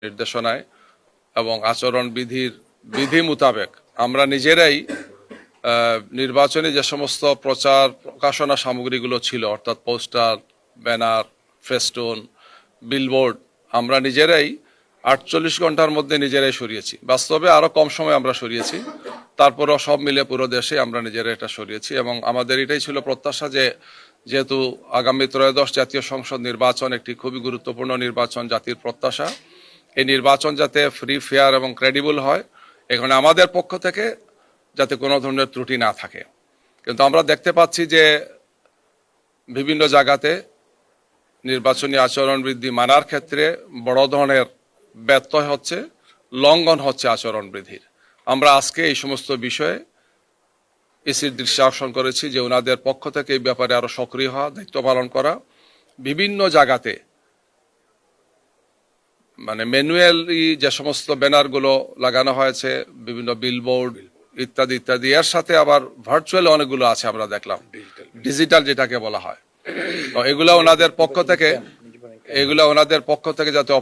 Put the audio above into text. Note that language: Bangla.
নির্দেশনায় এবং আচরণ বিধি মোতাবেক আমরা নিজেরাই নির্বাচনী যে সমস্ত প্রচার প্রকাশনা সামগ্রীগুলো ছিল, অর্থাৎ পোস্টার, ব্যানার, ফেস্টুন, বিলবোর্ড, আমরা নিজেরাই 48 ঘন্টার মধ্যে নিজেরাই সরিয়েছি। বাস্তবে আরো কম সময় আমরা সরিয়েছি, তারপরও সব মিলে পুরো দেশে আমরা নিজেরা এটা সরিয়েছি। এবং আমাদের এটাই ছিল প্রত্যাশা যে যেহেতু আগামী ত্রয়োদশ জাতীয় সংসদ নির্বাচন একটি খুবই গুরুত্বপূর্ণ নির্বাচন, জাতির প্রত্যাশা, এই নির্বাচন যাতে ফ্রি, ফেয়ার এবং ক্রেডিবল হয়, এখানে আমাদের পক্ষ থেকে যাতে কোনো ধরনের ত্রুটি না থাকে। কিন্তু আমরা দেখতে পাচ্ছি যে বিভিন্ন জায়গাতে নির্বাচনী আচরণ বিধি মানার ক্ষেত্রে বড় ধরনের ব্যত্যয় হচ্ছে, লঙ্ঘন হচ্ছে আচরণ বিধির। আমরা আজকে এই সমস্ত বিষয়ে ইসির দৃষ্টি আকর্ষণ করেছি যে ওনাদের পক্ষ থেকে এই ব্যাপারে আরো সক্রিয় হওয়া, দায়িত্ব পালন করা। বিভিন্ন জায়গাতে মানে ম্যানুয়ালি যে সমস্ত ব্যানারগুলো লাগানো হয়েছে, বিভিন্ন বিলবোর্ড ইত্যাদি ইত্যাদি, এর সাথে আবার ভার্চুয়াল অনেকগুলো আছে আমরা দেখলাম, ডিজিটাল যেটাকে বলা হয়। তো এগুলো ওনাদের পক্ষ থেকে যাতে